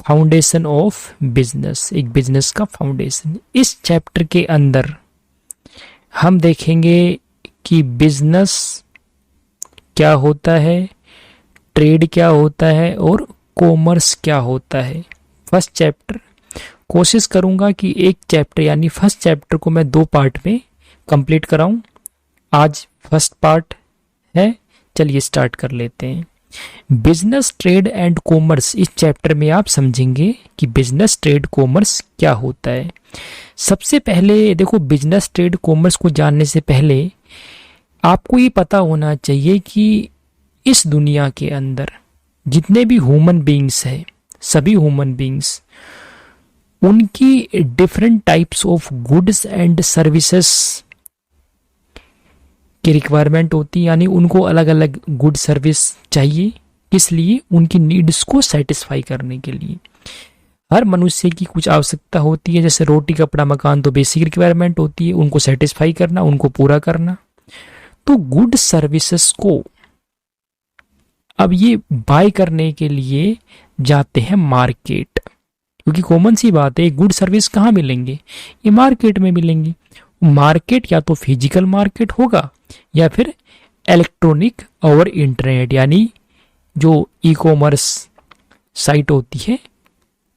Foundation of business, एक business का foundation. इस चैप्टर के अंदर हम देखेंगे कि बिजनेस क्या होता है, ट्रेड क्या होता है और कॉमर्स क्या होता है। फर्स्ट चैप्टर कोशिश करूंगा कि एक चैप्टर यानी फर्स्ट चैप्टर को मैं 2 पार्ट में कंप्लीट कराऊं। आज फर्स्ट पार्ट है, चलिए स्टार्ट कर लेते हैं। बिजनेस, ट्रेड एंड कॉमर्स, इस चैप्टर में आप समझेंगे कि बिजनेस, ट्रेड, कॉमर्स क्या होता है। सबसे पहले देखो, बिजनेस, ट्रेड, कॉमर्स को जानने से पहले आपको ये पता होना चाहिए कि इस दुनिया के अंदर जितने भी ह्यूमन बीइंग्स हैं, सभी ह्यूमन बीइंग्स, उनकी different types of goods and services की रिक्वायरमेंट होती है, यानी उनको अलग अलग गुड सर्विस चाहिए। किस लिए? उनकी नीड्स को सेटिस्फाई करने के लिए। हर मनुष्य की कुछ आवश्यकता होती है, जैसे रोटी, कपड़ा, मकान तो बेसिक रिक्वायरमेंट होती है, उनको सेटिस्फाई करना, उनको पूरा करना। तो गुड सर्विसेज को अब ये बाय करने के लिए जाते हैं मार्केट, क्योंकि कॉमन सी बात है, गुड सर्विस कहाँ मिलेंगे? ये मार्केट में मिलेंगी। मार्केट या तो फिजिकल मार्केट होगा या फिर इलेक्ट्रॉनिक और इंटरनेट, यानी जो ई कॉमर्स साइट होती है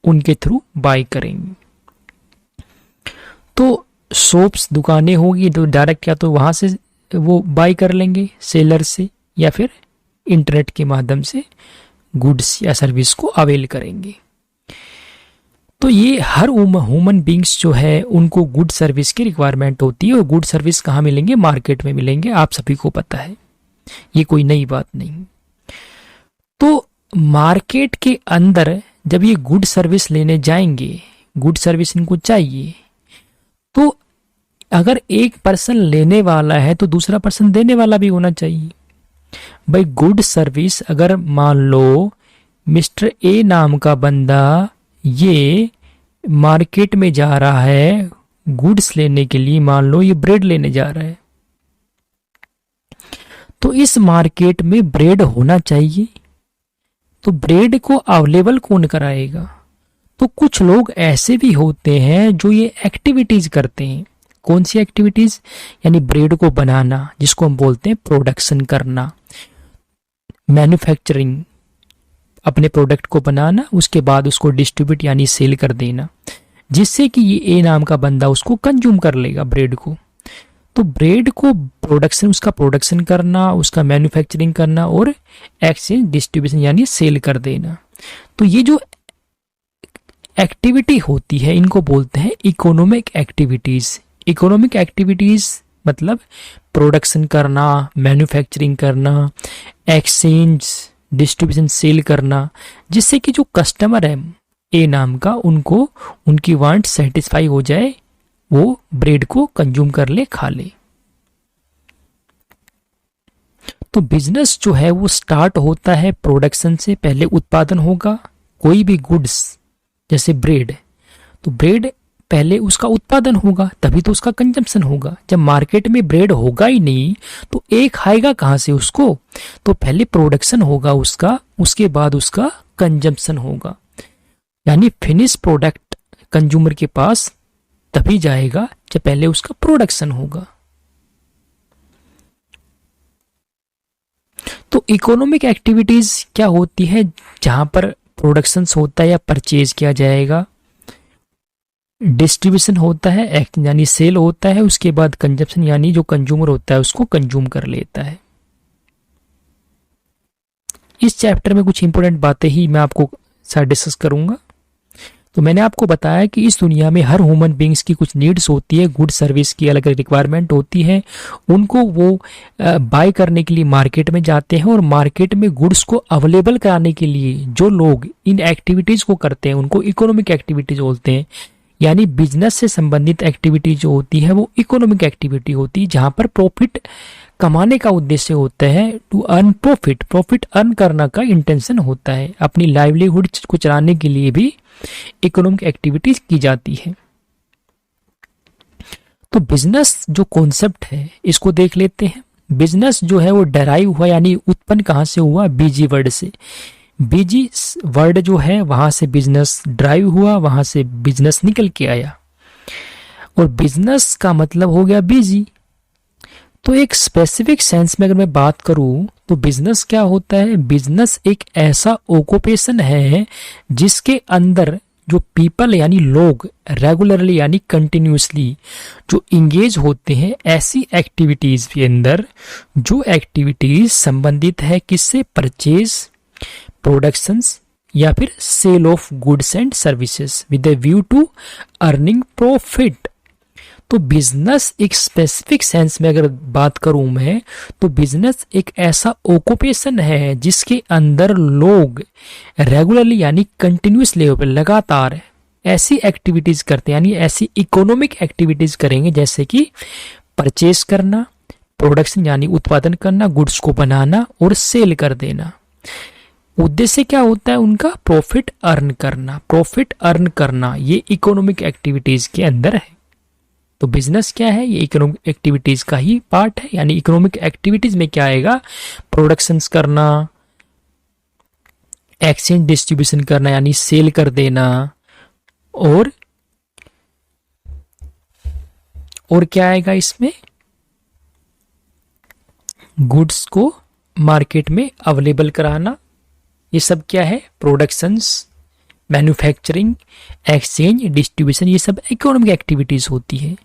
उनके थ्रू बाय करेंगे। तो शॉप्स, दुकानें होगी तो डायरेक्ट या तो वहां से वो बाय कर लेंगे सेलर से, या फिर इंटरनेट के माध्यम से गुड्स या सर्विस को अवेल करेंगे। तो ये हर ह्यूमन बींग्स जो है उनको गुड सर्विस की रिक्वायरमेंट होती है, और गुड सर्विस कहाँ मिलेंगे? मार्केट में मिलेंगे, आप सभी को पता है, ये कोई नई बात नहीं। तो मार्केट के अंदर जब ये गुड सर्विस लेने जाएंगे, गुड सर्विस इनको चाहिए, तो अगर एक पर्सन लेने वाला है तो दूसरा पर्सन देने वाला भी होना चाहिए। भाई गुड सर्विस, अगर मान लो मिस्टर ए नाम का बंदा ये मार्केट में जा रहा है गुड्स लेने के लिए, मान लो ये ब्रेड लेने जा रहा है, तो इस मार्केट में ब्रेड होना चाहिए। तो ब्रेड को अवेलेबल कौन कराएगा? तो कुछ लोग ऐसे भी होते हैं जो ये एक्टिविटीज करते हैं। कौन सी एक्टिविटीज? यानी ब्रेड को बनाना, जिसको हम बोलते हैं प्रोडक्शन करना, मैन्युफैक्चरिंग, अपने प्रोडक्ट को बनाना, उसके बाद उसको डिस्ट्रीब्यूट यानी सेल कर देना, जिससे कि ये ए नाम का बंदा उसको कंज्यूम कर लेगा ब्रेड को। तो ब्रेड को प्रोडक्शन, उसका प्रोडक्शन करना, उसका मैन्युफैक्चरिंग करना और एक्सचेंज, डिस्ट्रीब्यूशन यानी सेल कर देना। तो ये जो एक्टिविटी होती है इनको बोलते हैं इकोनॉमिक एक्टिविटीज। इकोनॉमिक एक्टिविटीज मतलब प्रोडक्शन करना, मैन्युफैक्चरिंग करना, एक्सचेंज, डिस्ट्रीब्यूशन, सेल करना, जिससे कि जो कस्टमर है ए नाम का, उनको उनकी वांट सेटिस्फाई हो जाए, वो ब्रेड को कंज्यूम कर ले, खा ले। तो बिजनेस जो है वो स्टार्ट होता है प्रोडक्शन से। पहले उत्पादन होगा कोई भी गुड्स, जैसे ब्रेड, तो ब्रेड पहले उसका उत्पादन होगा, तभी तो उसका कंजम्पशन होगा। जब मार्केट में ब्रेड होगा ही नहीं तो एक खाएगा कहां से उसको? तो पहले प्रोडक्शन होगा उसका, उसके बाद उसका कंजम्पशन होगा, यानी फिनिश प्रोडक्ट कंज्यूमर के पास तभी जाएगा जब पहले उसका प्रोडक्शन होगा। तो इकोनॉमिक एक्टिविटीज क्या होती है? जहां पर प्रोडक्शन होता है या परचेज किया जाएगा, डिस्ट्रीब्यूशन होता है यानी सेल होता है, उसके बाद कंजप्शन यानी जो कंज्यूमर होता है उसको कंज्यूम कर लेता है। इस चैप्टर में कुछ इंपॉर्टेंट बातें ही मैं आपको साथ डिस्कस करूंगा। तो मैंने आपको बताया कि इस दुनिया में हर ह्यूमन बींग्स की कुछ नीड्स होती है, गुड सर्विस की अलग अलग रिक्वायरमेंट होती है, उनको वो बाय करने के लिए मार्केट में जाते हैं, और मार्केट में गुड्स को अवेलेबल कराने के लिए जो लोग इन एक्टिविटीज को करते हैं उनको इकोनॉमिक एक्टिविटीज बोलते हैं। यानी बिजनेस से संबंधित एक्टिविटी जो होती है वो इकोनॉमिक एक्टिविटी होती है, जहां पर प्रॉफिट कमाने का उद्देश्य होता है, to earn profit, profit earn करना का इंटेंशन होता है। अपनी लाइवलीहुड को चलाने के लिए भी इकोनॉमिक एक्टिविटीज की जाती है। तो बिजनेस जो कॉन्सेप्ट है इसको देख लेते हैं। बिजनेस जो है वो डेराइव हुआ यानी उत्पन्न कहां से हुआ? बीजी वर्ड से। बिजी वर्ड जो है वहां से बिजनेस ड्राइव हुआ, वहां से बिजनेस निकल के आया, और बिजनेस का मतलब हो गया बिजी। तो एक स्पेसिफिक सेंस में अगर मैं बात करूं तो बिजनेस क्या होता है? बिजनेस एक ऐसा ऑक्यूपेशन है जिसके अंदर जो पीपल यानी लोग रेगुलरली यानी कंटिन्यूसली जो इंगेज होते हैं ऐसी एक्टिविटीज के अंदर, जो एक्टिविटीज संबंधित है किससे? परचेज, प्रोडक्शंस या फिर sale of goods and services with a view to earning profit. तो बिजनेस एक स्पेसिफिक सेंस में अगर बात करूं मैं, तो बिजनेस एक ऐसा ऑक्यूपेशन है जिसके अंदर लोग रेगुलरली यानी कंटिन्यूस लेवल पर लगातार ऐसी एक्टिविटीज करते हैं, यानी ऐसी इकोनॉमिक एक्टिविटीज करेंगे जैसे कि परचेस करना, प्रोडक्शन यानी उत्पादन करना, गुड्स को बनाना और सेल कर देना। उद्देश्य क्या होता है उनका? प्रॉफिट अर्न करना। प्रॉफिट अर्न करना ये इकोनॉमिक एक्टिविटीज के अंदर है। तो बिजनेस क्या है? ये इकोनॉमिक एक्टिविटीज का ही पार्ट है। यानी इकोनॉमिक एक्टिविटीज में क्या आएगा? प्रोडक्शंस करना, एक्सचेंज डिस्ट्रीब्यूशन करना यानी सेल कर देना, और क्या आएगा इसमें? गुड्स को मार्केट में अवेलेबल कराना। ये सब क्या है? प्रोडक्शंस, मैन्युफैक्चरिंग, एक्सचेंज, डिस्ट्रीब्यूशन, ये सब इकोनॉमिक एक्टिविटीज होती है।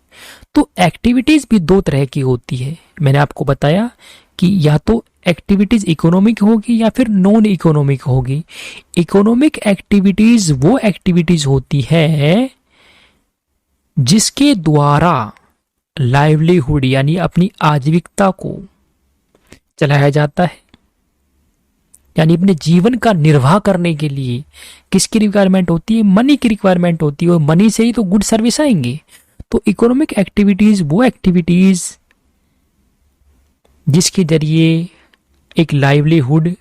तो एक्टिविटीज भी दो तरह की होती है। मैंने आपको बताया कि या तो एक्टिविटीज इकोनॉमिक होगी या फिर नॉन इकोनॉमिक होगी। इकोनॉमिक एक्टिविटीज वो एक्टिविटीज होती है जिसके द्वारा लाइवलीहुड यानी अपनी आजीविकता को चलाया जाता है, यानी अपने जीवन का निर्वाह करने के लिए किसकी रिक्वायरमेंट होती है? मनी की रिक्वायरमेंट होती है, और मनी से ही तो गुड सर्विस आएंगे। तो इकोनॉमिक एक्टिविटीज वो एक्टिविटीज जिसके जरिए एक लाइवलीहुड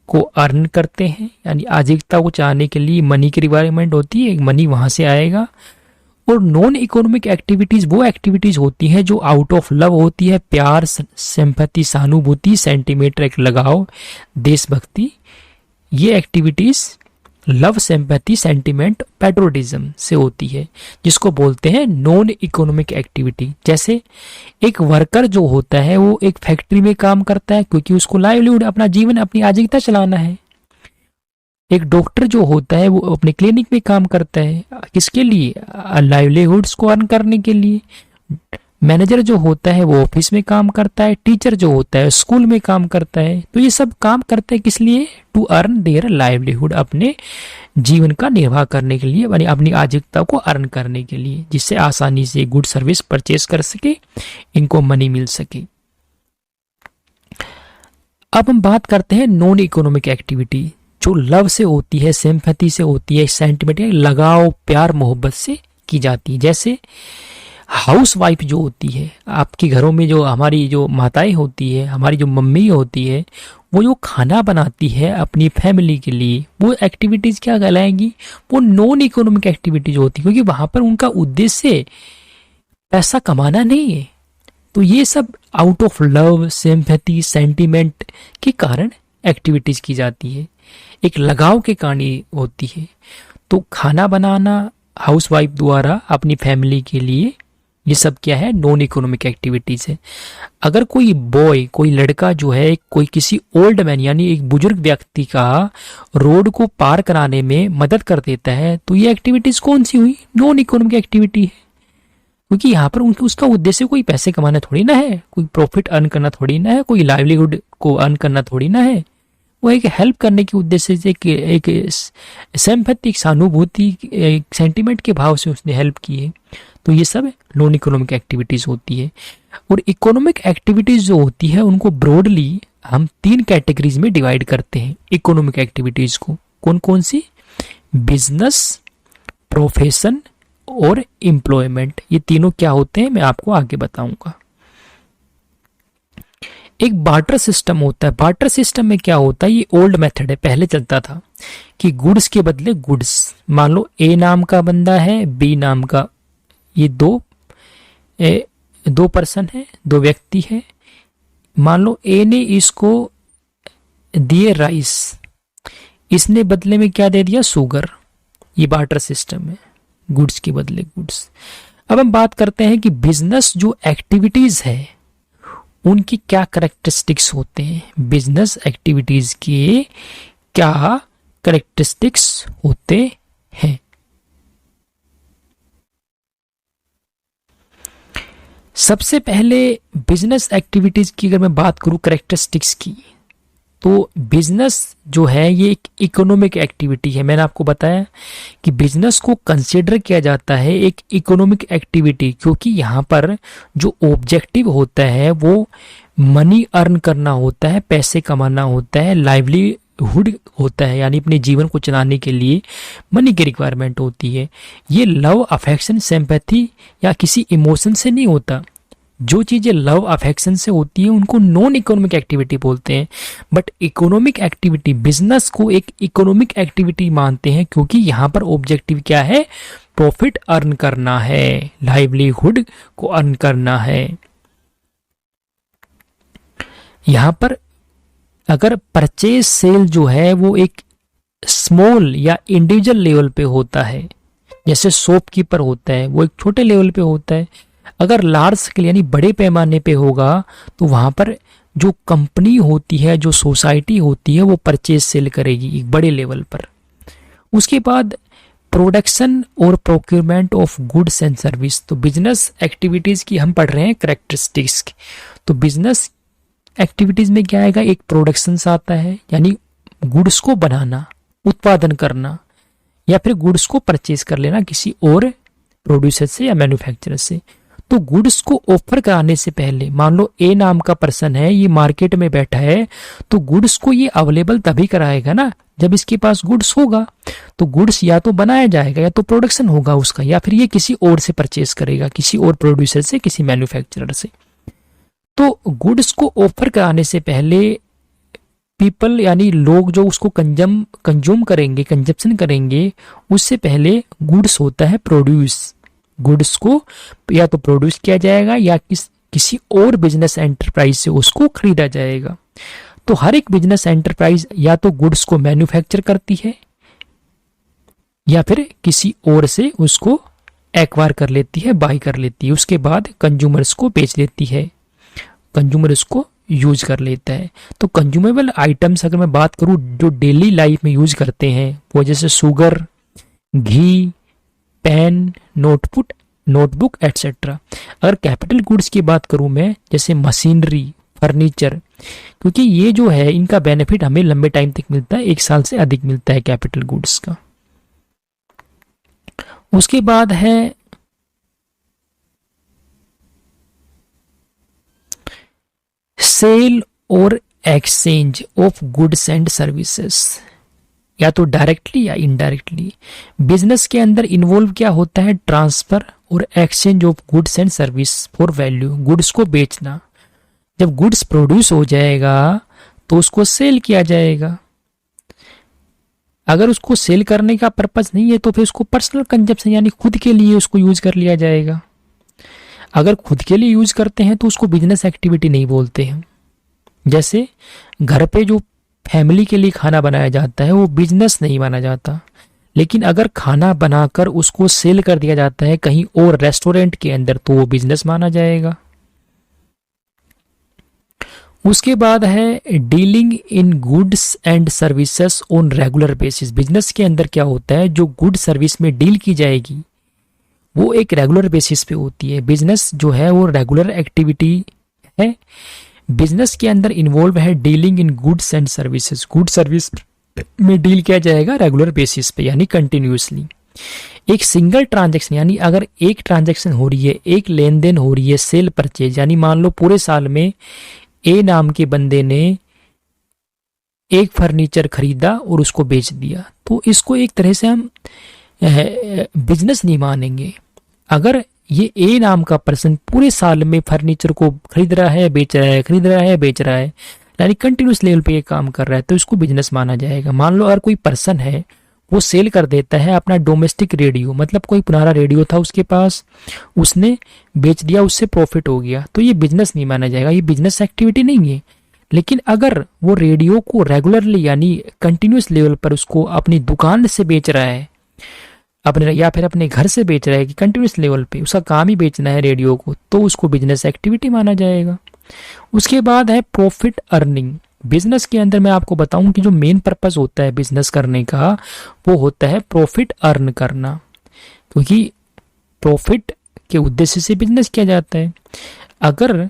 को अर्न करते हैं, यानी आजीविकता को चाहने के लिए मनी की रिक्वायरमेंट होती है, मनी वहां से आएगा। और नॉन इकोनॉमिक एक्टिविटीज वो एक्टिविटीज होती हैं जो आउट ऑफ लव होती है, प्यार, सिंपैथी, सहानुभूति, सेंटीमेंट, एक लगाव, देशभक्ति। ये activities love, sympathy, sentiment, patriotism से होती है, जिसको बोलते हैं नॉन इकोनॉमिक एक्टिविटी। जैसे एक वर्कर जो होता है वो एक फैक्ट्री में काम करता है क्योंकि उसको लाइवलीहुड, अपना जीवन, अपनी आजीविका चलाना है। एक डॉक्टर जो होता है वो अपने क्लिनिक में काम करता है, किसके लिए? लाइवलीहुड्स को अर्न करने के लिए। मैनेजर जो होता है वो ऑफिस में काम करता है, टीचर जो होता है स्कूल में काम करता है। तो ये सब काम करते हैं किस लिए? टू अर्न देयर लाइवलीहुड, अपने जीवन का निर्वाह करने के लिए, यानी अपनी आजीविकता को अर्न करने के लिए, जिससे आसानी से गुड सर्विस परचेस कर सके, इनको मनी मिल सके। अब हम बात करते हैं नॉन इकोनॉमिक एक्टिविटी, जो लव से होती है, सिंपैथी से होती है, सेंटिमेंट, लगाव, प्यार, मोहब्बत से की जाती है। जैसे हाउस वाइफ जो होती है, आपके घरों में जो हमारी जो माताएं होती है, हमारी जो मम्मी होती है, वो जो खाना बनाती है अपनी फैमिली के लिए, वो एक्टिविटीज क्या कहलाएंगी? वो नॉन इकोनॉमिक एक्टिविटीज होती है, क्योंकि वहां पर उनका उद्देश्य पैसा कमाना नहीं है। तो ये सब out of love, sympathy, sentiment के कारण एक्टिविटीज की जाती है, एक लगाव के कारण होती है। तो खाना बनाना हाउसवाइफ द्वारा अपनी फैमिली के लिए, ये सब क्या है? नॉन इकोनॉमिक एक्टिविटीज है। अगर कोई बॉय, कोई लड़का जो है, कोई किसी ओल्ड मैन यानी एक बुजुर्ग व्यक्ति का रोड को पार कराने में मदद कर देता है, तो ये एक्टिविटीज कौन सी हुई? नॉन इकोनॉमिक एक्टिविटी है, क्योंकि यहाँ पर उसका उद्देश्य कोई पैसे कमाना थोड़ी ना है, कोई प्रॉफिट अर्न करना थोड़ी ना है, कोई लाइवलीहुड को अर्न करना थोड़ी ना है। वो एक हेल्प करने के उद्देश्य से, एक सिंपैथी, सहानुभूति, एक सेंटीमेंट के भाव से उसने हेल्प की है। तो ये सब नॉन इकोनॉमिक एक्टिविटीज होती है। और इकोनॉमिक एक्टिविटीज जो होती है उनको ब्रॉडली हम 3 कैटेगरीज में डिवाइड करते हैं इकोनॉमिक एक्टिविटीज को। कौन कौन सी? बिजनेस, प्रोफेशन और एम्प्लॉयमेंट। ये तीनों क्या होते हैं मैं आपको आगे बताऊंगा। एक बार्टर सिस्टम होता है। बार्टर सिस्टम में क्या होता है? ये ओल्ड मेथड है, पहले चलता था कि गुड्स के बदले गुड्स। मान लो ए नाम का बंदा है, बी नाम का, ये दो पर्सन है, 2 व्यक्ति है। मान लो ए ने इसको दिए राइस, इसने बदले में क्या दे दिया, शुगर। ये बार्टर सिस्टम है, गुड्स के बदले गुड्स। अब हम बात करते हैं कि बिजनेस जो एक्टिविटीज है उनकी क्या करेक्टरिस्टिक्स होते हैं, बिजनेस एक्टिविटीज के क्या करेक्टरिस्टिक्स होते हैं। सबसे पहले बिजनेस एक्टिविटीज की अगर मैं बात करूं करेक्टरिस्टिक्स की, तो बिजनेस जो है ये एक इकोनॉमिक एक्टिविटी है। मैंने आपको बताया कि बिजनेस को कंसीडर किया जाता है एक इकोनॉमिक एक्टिविटी, क्योंकि यहाँ पर जो ऑब्जेक्टिव होता है वो मनी अर्न करना होता है, पैसे कमाना होता है, लाइवलीहुड होता है, यानी अपने जीवन को चलाने के लिए मनी की रिक्वायरमेंट होती है। ये लव, अफेक्शन, सिंपैथी या किसी इमोशन से नहीं होता। जो चीजें लव अफेक्शन से होती है उनको नॉन इकोनॉमिक एक्टिविटी बोलते हैं। बट इकोनॉमिक एक्टिविटी, बिजनेस को एक इकोनॉमिक एक्टिविटी मानते हैं, क्योंकि यहाँ पर ऑब्जेक्टिव क्या है, प्रॉफिट अर्न करना है, लाइवलीहुड को अर्न करना है। यहाँ पर अगर परचेज सेल जो है वो एक स्मॉल या इंडिविजुअल लेवल पे होता है, जैसे शॉपकीपर होता है वो एक छोटे लेवल पे होता है। अगर लार्ज स्केल यानी बड़े पैमाने पे होगा तो वहां पर जो कंपनी होती है, जो सोसाइटी होती है, वो परचेज सेल करेगी एक बड़े लेवल पर। उसके बाद प्रोडक्शन और procurement of goods and service. तो बिजनेस एक्टिविटीज की हम पढ़ रहे हैं करेक्टरिस्टिक्स। तो बिजनेस एक्टिविटीज में क्या आएगा, एक प्रोडक्शन आता है यानी गुड्स को बनाना, उत्पादन करना, या फिर गुड्स को परचेज कर लेना किसी और प्रोड्यूसर से या मैन्युफैक्चरर से। तो गुड्स को ऑफर कराने से पहले, मान लो ए नाम का पर्सन है, ये मार्केट में बैठा है, तो गुड्स को ये अवेलेबल तभी कराएगा ना जब इसके पास गुड्स होगा। तो गुड्स या तो बनाया जाएगा या तो प्रोडक्शन होगा उसका, या फिर ये किसी और से परचेज करेगा, किसी और प्रोड्यूसर से, किसी मैन्युफैक्चरर से। तो गुड्स को ऑफर कराने से पहले पीपल यानी लोग जो उसको कंज्यूम करेंगे, कंजप्शन करेंगे, उससे पहले गुड्स होता है प्रोड्यूस। गुड्स को या तो प्रोड्यूस किया जाएगा या किसी और बिजनेस एंटरप्राइज से उसको खरीदा जाएगा। तो हर एक बिजनेस एंटरप्राइज या तो गुड्स को मैन्युफैक्चर करती है या फिर किसी और से उसको एक्वायर कर लेती है, बाय कर लेती है, उसके बाद कंज्यूमर्स को बेच देती है, कंज्यूमर इसको यूज कर लेता है। तो कंज्यूमेबल आइटम्स अगर मैं बात करूं जो डेली लाइफ में यूज करते हैं, वो जैसे शुगर, घी, पेन, नोटबुक एटसेट्रा। अगर कैपिटल गुड्स की बात करूं मैं, जैसे मशीनरी, फर्नीचर, क्योंकि ये जो है इनका बेनिफिट हमें लंबे टाइम तक मिलता है, 1 साल से अधिक मिलता है कैपिटल गुड्स का। उसके बाद है सेल और exchange of goods and services, या तो डायरेक्टली या इनडायरेक्टली। बिजनेस के अंदर इन्वॉल्व क्या होता है, ट्रांसफर और exchange of goods and service for value, goods को बेचना। जब गुड्स प्रोड्यूस हो जाएगा तो उसको सेल किया जाएगा। अगर उसको सेल करने का पर्पस नहीं है तो फिर उसको पर्सनल कंजप्शन यानी खुद के लिए उसको यूज कर लिया जाएगा। अगर खुद के लिए यूज करते हैं तो उसको बिजनेस एक्टिविटी नहीं बोलते हैं। जैसे घर पे जो फैमिली के लिए खाना बनाया जाता है वो बिजनेस नहीं माना जाता, लेकिन अगर खाना बनाकर उसको सेल कर दिया जाता है कहीं और रेस्टोरेंट के अंदर तो वो बिजनेस माना जाएगा। उसके बाद है dealing in goods and services on regular basis. Business के अंदर क्या होता है, जो गुड सर्विस में डील की जाएगी वो एक रेगुलर बेसिस पे होती है। बिजनेस जो है वो रेगुलर एक्टिविटी है। बिजनेस के अंदर इन्वॉल्व है dealing in goods and services, good service में डील किया जाएगा रेगुलर बेसिस पे यानी कंटिन्यूसली। एक सिंगल ट्रांजैक्शन यानी अगर एक ट्रांजैक्शन हो रही है, एक लेन देन हो रही है, सेल परचेज, यानी मान लो पूरे साल में ए नाम के बंदे ने एक फर्नीचर खरीदा और उसको बेच दिया, तो इसको एक तरह से हम बिजनेस नहीं मानेंगे। अगर ये ए नाम का पर्सन पूरे साल में फर्नीचर को खरीद रहा है, बेच रहा है, खरीद रहा है, बेच रहा है, यानी कंटिन्यूस लेवल पे ये काम कर रहा है, तो इसको बिजनेस माना जाएगा। मान लो अगर कोई पर्सन है वो सेल कर देता है अपना डोमेस्टिक रेडियो, मतलब कोई पुराना रेडियो था उसके पास, उसने बेच दिया, उससे प्रॉफिट हो गया, तो ये बिजनेस नहीं माना जाएगा, ये बिजनेस एक्टिविटी नहीं है। लेकिन अगर वो रेडियो को रेगुलरली यानी कंटिन्यूस लेवल पर उसको अपनी दुकान से बेच रहा है, अपने या फिर अपने घर से बेच रहा है कि कंटिन्यूस लेवल पे उसका काम ही बेचना है रेडियो को, तो उसको बिजनेस एक्टिविटी माना जाएगा। उसके बाद है प्रॉफिट अर्निंग। बिजनेस के अंदर मैं आपको बताऊं कि जो मेन पर्पस होता है बिजनेस करने का वो होता है प्रॉफिट अर्न करना, क्योंकि प्रॉफिट के उद्देश्य से बिजनेस किया जाता है। अगर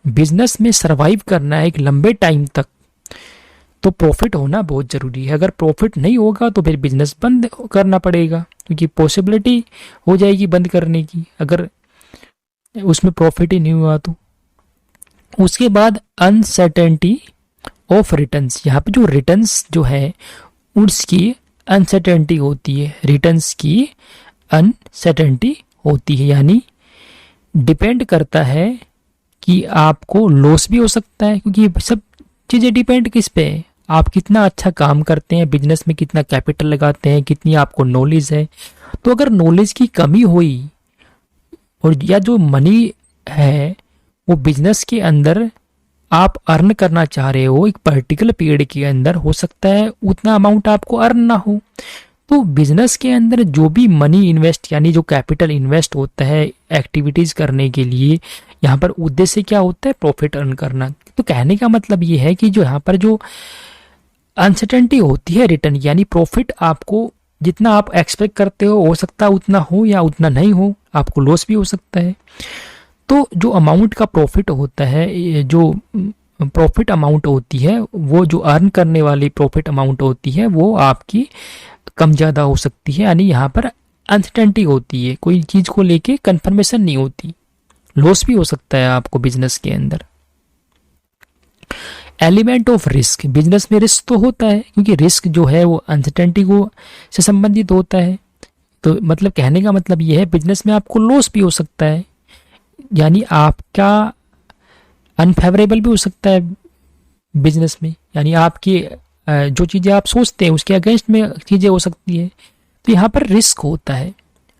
बिजनेस में सरवाइव करना है एक लंबे टाइम तक तो प्रॉफिट होना बहुत ज़रूरी है। अगर प्रॉफिट नहीं होगा तो फिर बिजनेस बंद करना पड़ेगा, क्योंकि पॉसिबिलिटी हो जाएगी बंद करने की अगर उसमें प्रॉफिट ही नहीं हुआ तो। उसके बाद अनसर्टेनिटी ऑफ रिटर्न्स। यहाँ पे जो रिटर्न्स जो है उसकी अनसर्टेनिटी होती है, रिटर्न्स की अनसर्टेनिटी होती है, यानी डिपेंड करता है कि आपको लॉस भी हो सकता है, क्योंकि सब चीज़ें डिपेंड किस पे है, आप कितना अच्छा काम करते हैं बिजनेस में, कितना कैपिटल लगाते हैं, कितनी आपको नॉलेज है। तो अगर नॉलेज की कमी हुई और या जो मनी है वो बिजनेस के अंदर आप अर्न करना चाह रहे हो एक पर्टिकुलर पीरियड के अंदर, हो सकता है उतना अमाउंट आपको अर्न ना हो। तो बिजनेस के अंदर जो भी मनी इन्वेस्ट यानी जो कैपिटल इन्वेस्ट होता है एक्टिविटीज करने के लिए, यहाँ पर उद्देश्य क्या होता है, प्रॉफिट अर्न करना। तो कहने का मतलब ये है कि जो यहाँ पर जो अनसर्टेनिटी होती है रिटर्न यानी प्रॉफिट आपको जितना आप एक्सपेक्ट करते हो सकता है उतना हो या उतना नहीं हो, आपको लॉस भी हो सकता है। तो जो अमाउंट का प्रॉफिट होता है, जो प्रॉफिट अमाउंट होती है, वो जो अर्न करने वाली प्रॉफिट अमाउंट होती है वो आपकी कम ज़्यादा हो सकती है, यानी यहाँ पर अनसर्टेनिटी होती है, कोई चीज़ को लेके कंफर्मेशन नहीं होती, लॉस भी हो सकता है आपको बिजनेस के अंदर। Element of risk. बिजनेस में रिस्क तो होता है, क्योंकि रिस्क जो है वो अनसर्टेनिटी को से संबंधित होता है। तो मतलब कहने का मतलब ये है बिजनेस में आपको लॉस भी हो सकता है, यानी आपका अनफेवरेबल भी हो सकता है बिजनेस में, यानी आपकी जो चीज़ें आप सोचते हैं उसके अगेंस्ट में चीज़ें हो सकती है। तो यहाँ पर रिस्क होता है।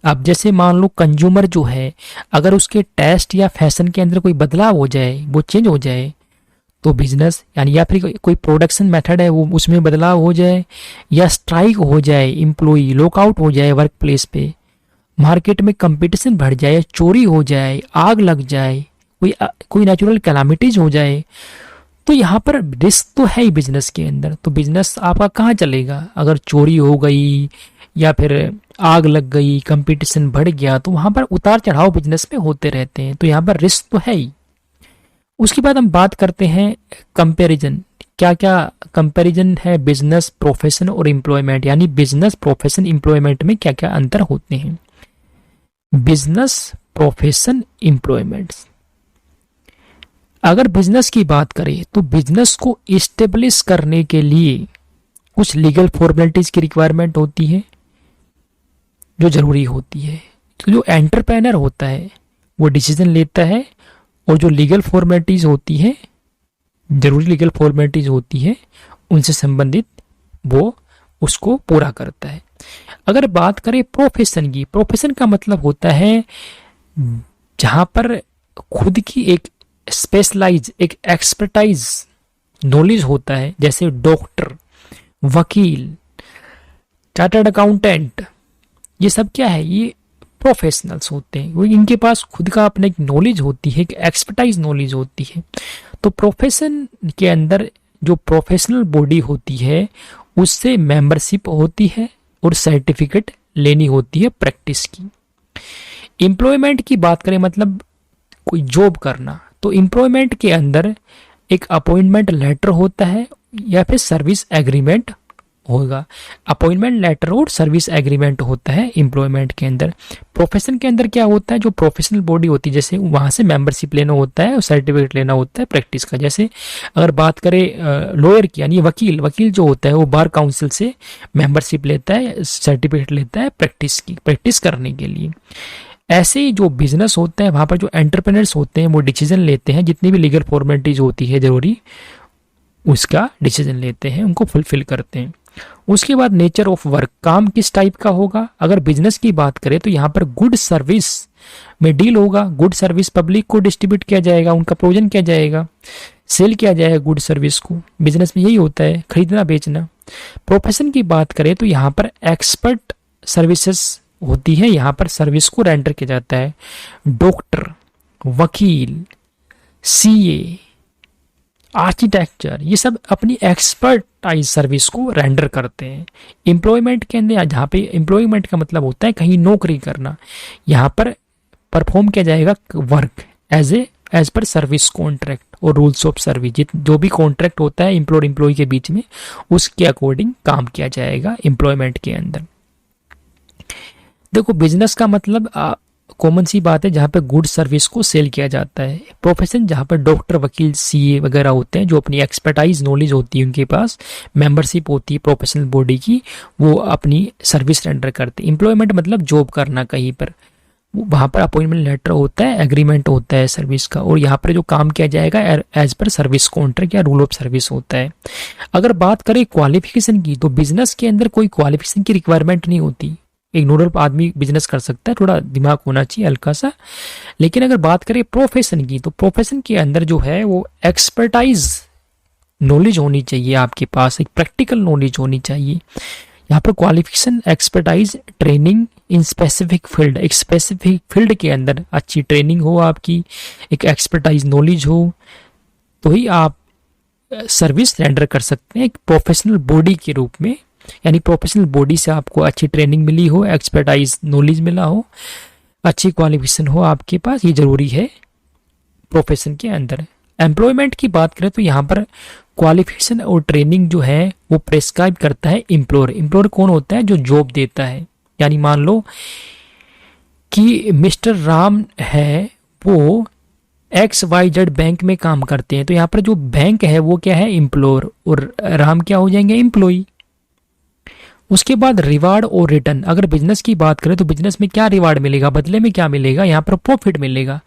अब जैसे मान लो कंज्यूमर जो है अगर उसके टेस्ट या फैशन के अंदर कोई बदलाव हो जाए, वो चेंज हो जाए, तो बिजनेस यानी या फिर कोई प्रोडक्शन मेथड है वो उसमें बदलाव हो जाए, या स्ट्राइक हो जाए, एम्प्लॉई लॉकआउट हो जाए वर्क प्लेस पे, मार्केट में कंपटीशन बढ़ जाए, चोरी हो जाए, आग लग जाए, कोई नेचुरल कैलामिटीज हो जाए, तो यहाँ पर रिस्क तो है ही बिजनेस के अंदर। तो बिजनेस आपका कहाँ चलेगा अगर चोरी हो गई या फिर आग लग गई, कंपटीशन बढ़ गया, तो वहाँ पर उतार चढ़ाव बिजनेस में होते रहते हैं, तो यहाँ पर रिस्क तो है ही। उसके बाद हम बात करते हैं कंपैरिजन। क्या क्या कंपैरिजन है बिजनेस, प्रोफेशन और एम्प्लॉयमेंट, यानी बिजनेस, प्रोफेशन, एम्प्लॉयमेंट में क्या क्या अंतर होते हैं। Business, profession, employment. अगर बिजनेस की बात करें तो बिजनेस को इस्टेब्लिश करने के लिए कुछ लीगल फॉर्मेलिटीज की रिक्वायरमेंट होती है जो जरूरी होती है। तो जो एंटरप्रेनर होता है वो डिसीजन लेता है और जो लीगल फॉर्मेलिटीज होती है, जरूरी लीगल फॉर्मेलिटीज होती है, उनसे संबंधित वो उसको पूरा करता है। अगर बात करें प्रोफेशन की, प्रोफेशन का मतलब होता है जहां पर खुद की एक स्पेशलाइज, एक एक्सपर्टाइज नॉलेज होता है, जैसे डॉक्टर, वकील, चार्टर्ड अकाउंटेंट, ये सब क्या है, ये प्रोफेशनल्स होते हैं। वो इनके पास खुद का अपना एक नॉलेज होती है, एक एक्सपर्टाइज नॉलेज होती है। तो प्रोफेशन के अंदर जो प्रोफेशनल बॉडी होती है उससे मेंबरशिप होती है और सर्टिफिकेट लेनी होती है प्रैक्टिस की। एम्प्लॉयमेंट की बात करें मतलब कोई जॉब करना, तो एम्प्लॉयमेंट के अंदर एक अपॉइंटमेंट लेटर होता है या फिर सर्विस एग्रीमेंट होगा। अपॉइंटमेंट लेटर और सर्विस एग्रीमेंट होता है एम्प्लॉयमेंट के अंदर। प्रोफेशन के अंदर क्या होता है, जो प्रोफेशनल बॉडी होती है जैसे वहाँ से मेंबरशिप लेना होता है और सर्टिफिकेट लेना होता है प्रैक्टिस का। जैसे अगर बात करें लॉयर की, यानी वकील, वकील जो होता है वो बार काउंसिल से मेंबरशिप लेता है, सर्टिफिकेट लेता है प्रैक्टिस की, प्रैक्टिस करने के लिए। ऐसे ही जो बिजनेस होते हैं वहाँ पर जो एंटरप्रेन्योर्स होते हैं वो डिसीजन लेते हैं, जितनी भी लीगल फॉर्मेलिटीज होती है जरूरी उसका डिसीजन लेते हैं, उनको फुलफिल करते हैं। उसके बाद नेचर ऑफ वर्क, काम किस टाइप का होगा। अगर बिजनेस की बात करें तो यहाँ पर गुड सर्विस में डील होगा, गुड सर्विस पब्लिक को डिस्ट्रीब्यूट किया जाएगा, उनका प्रोविजन किया जाएगा। सेल किया जाएगा गुड सर्विस को। बिजनेस में यही होता है, खरीदना बेचना। प्रोफेशन की बात करें तो यहाँ पर एक्सपर्ट सर्विसेज होती है, यहाँ पर सर्विस को रेंडर किया जाता है। डॉक्टर, वकील, सीए, आर्किटेक्चर, ये सब अपनी एक्सपर्टाइज सर्विस को रेंडर करते हैं। एम्प्लॉयमेंट के अंदर, जहाँ पे एम्प्लॉयमेंट का मतलब होता है कहीं नौकरी करना, यहाँ पर परफॉर्म किया जाएगा work as per service contract और रूल्स ऑफ सर्विस। जो भी कॉन्ट्रैक्ट होता है एम्प्लॉय एम्प्लॉय के बीच में, उसके अकॉर्डिंग काम किया जाएगा एम्प्लॉयमेंट के अंदर। देखो बिजनेस का मतलब कॉमन सी बात है जहाँ पे गुड सर्विस को सेल किया जाता है। प्रोफेशन जहाँ पर डॉक्टर, वकील, सीए वगैरह होते हैं, जो अपनी एक्सपर्टाइज नॉलेज होती है उनके पास, मेंबरशिप होती है प्रोफेशनल बॉडी की, वो अपनी सर्विस रेंडर करते हैं। एम्प्लॉयमेंट मतलब जॉब करना कहीं पर, वहाँ पर अपॉइंटमेंट लेटर होता है, एग्रीमेंट होता है सर्विस का, और यहाँ पर जो काम किया जाएगा एज पर सर्विस कॉन्ट्रैक्ट या रूल ऑफ सर्विस होता है। अगर बात करें क्वालिफिकेशन की, तो बिजनेस के अंदर कोई क्वालिफिकेशन की रिक्वायरमेंट नहीं होती। एक नॉर्मल आदमी बिजनेस कर सकता है, थोड़ा दिमाग होना चाहिए हल्का सा। लेकिन अगर बात करें प्रोफेशन की, तो प्रोफेशन के अंदर जो है वो एक्सपर्टाइज नॉलेज होनी चाहिए आपके पास, एक प्रैक्टिकल नॉलेज होनी चाहिए। यहाँ पर qualification, expertise, training in specific field, एक स्पेसिफिक फील्ड के अंदर अच्छी ट्रेनिंग हो आपकी, एक एक्सपर्टाइज नॉलेज हो, तो ही आप सर्विस रेंडर कर सकते हैं एक प्रोफेशनल बॉडी के रूप में। यानी प्रोफेशनल बॉडी से आपको अच्छी ट्रेनिंग मिली हो, एक्सपर्टाइज नॉलेज मिला हो, अच्छी क्वालिफिकेशन हो आपके पास, ये जरूरी है प्रोफेशन के अंदर। एम्प्लॉयमेंट की बात करें तो यहाँ पर क्वालिफिकेशन और ट्रेनिंग जो है वो प्रेस्क्राइब करता है एम्प्लॉयर। एम्प्लॉयर कौन होता है? जो जॉब देता है। यानी मान लो कि मिस्टर राम है, वो XYZ बैंक में काम करते हैं, तो यहाँ पर जो बैंक है वो क्या है? एम्प्लॉयर, और राम क्या हो जाएंगे? एम्प्लॉई। उसके बाद रिवार्ड और रिटर्न। अगर बिजनेस की बात करें तो बिजनेस में क्या रिवार्ड मिलेगा, बदले में क्या मिलेगा? यहाँ पर प्रॉफिट मिलेगा।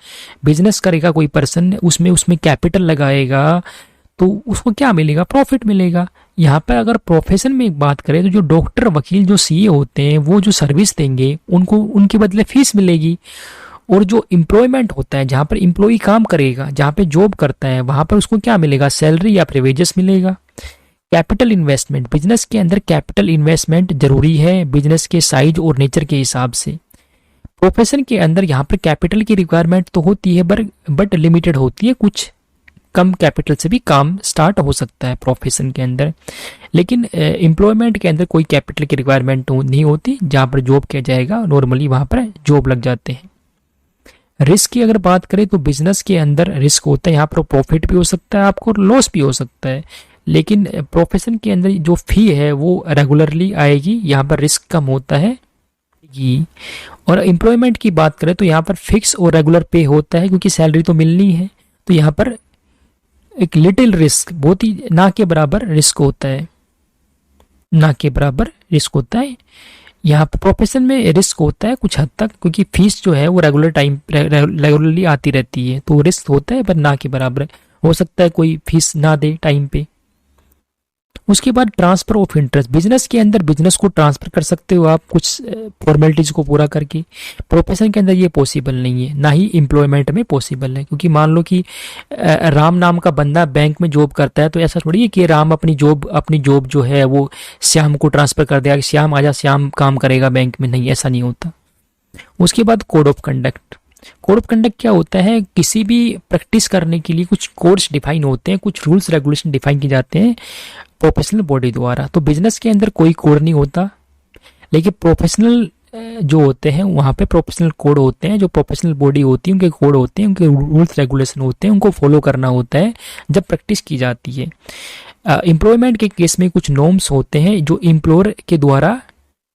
बिजनेस करेगा कोई पर्सन, उसमें कैपिटल लगाएगा, तो उसको क्या मिलेगा? प्रॉफिट मिलेगा। यहाँ पर अगर प्रोफेशन में एक बात करें तो जो डॉक्टर, वकील, जो सीए होते हैं, वो जो सर्विस देंगे उनको उनके बदले फीस मिलेगी। और जो एम्प्लॉयमेंट होता है, जहाँ पर एम्प्लॉई काम करेगा, जहाँ पे जॉब करता है, वहां पर उसको क्या मिलेगा? सैलरी या फिर वेजेस मिलेगा। कैपिटल इन्वेस्टमेंट, बिजनेस के अंदर कैपिटल इन्वेस्टमेंट जरूरी है बिजनेस के साइज और नेचर के हिसाब से। प्रोफेशन के अंदर यहाँ पर कैपिटल की रिक्वायरमेंट तो होती है बट लिमिटेड होती है, कुछ कम कैपिटल से भी काम स्टार्ट हो सकता है प्रोफेशन के अंदर। लेकिन एम्प्लॉयमेंट के अंदर कोई कैपिटल की रिक्वायरमेंट नहीं होती, जहाँ पर जॉब किया जाएगा नॉर्मली वहाँ पर जॉब लग जाते हैं। रिस्क की अगर बात करें तो बिजनेस के अंदर रिस्क होता है, यहाँ पर प्रॉफिट भी हो सकता है आपको और लॉस भी हो सकता है। लेकिन प्रोफेशन के अंदर जो फी है वो रेगुलरली आएगी, यहाँ पर रिस्क कम होता है। और एम्प्लॉयमेंट की बात करें तो यहाँ पर फिक्स और रेगुलर पे होता है, क्योंकि सैलरी तो मिलनी है। तो यहाँ पर एक लिटिल रिस्क, बहुत ही ना के बराबर रिस्क होता है, ना के बराबर रिस्क होता है। यहाँ पर प्रोफेशन में रिस्क होता है कुछ हद तक, क्योंकि फीस जो है वो रेगुलरली आती रहती है, तो रिस्क होता है पर ना के बराबर। हो सकता है कोई फीस ना दे टाइम पे। उसके बाद ट्रांसफर ऑफ इंटरेस्ट, बिजनेस के अंदर बिजनेस को ट्रांसफर कर सकते हो आप कुछ फॉर्मेलिटीज को पूरा करके। प्रोफेशन के अंदर ये पॉसिबल नहीं है, ना ही एम्प्लॉयमेंट में पॉसिबल है। क्योंकि मान लो कि राम नाम का बंदा बैंक में जॉब करता है, तो ऐसा थोड़ी है कि राम अपनी जॉब जो है वो श्याम को ट्रांसफर कर देगा, श्याम आजा, श्याम काम करेगा बैंक में। नहीं, ऐसा नहीं होता। उसके बाद code of conduct. Code of conduct क्या होता है? किसी भी प्रैक्टिस करने के लिए कुछ कोड्स डिफाइन होते हैं, कुछ रूल्स रेगुलेशन डिफाइन किए जाते हैं प्रोफेशनल बॉडी द्वारा। तो बिजनेस के अंदर कोई कोड नहीं होता, लेकिन प्रोफेशनल जो होते हैं वहाँ पे प्रोफेशनल कोड होते हैं। जो प्रोफेशनल बॉडी होती है उनके कोड होते हैं, उनके रूल्स रेगुलेशन होते हैं, उनको फॉलो करना होता है जब प्रैक्टिस की जाती है। एम्प्लॉयमेंट के केस में कुछ नॉर्म्स होते हैं जो एम्प्लॉयर के द्वारा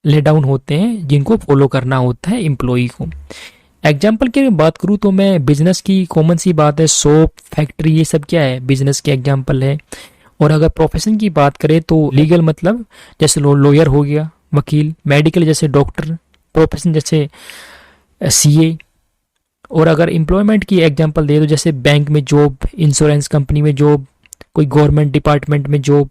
ले डाउन होते हैं, जिनको फॉलो करना होता है एम्प्लॉई को। एग्जाम्पल की बात करूँ तो मैं बिजनेस की कॉमन सी बात है, शॉप, फैक्ट्री, ये सब क्या है? बिजनेस के एग्जाम्पल है। और अगर प्रोफेशन की बात करें तो लीगल मतलब जैसे लॉयर हो गया, वकील, मेडिकल जैसे डॉक्टर, प्रोफेशन जैसे सीए। और अगर एम्प्लॉयमेंट की एग्जांपल दे तो जैसे बैंक में जॉब, इंश्योरेंस कंपनी में जॉब, कोई गवर्नमेंट डिपार्टमेंट में जॉब,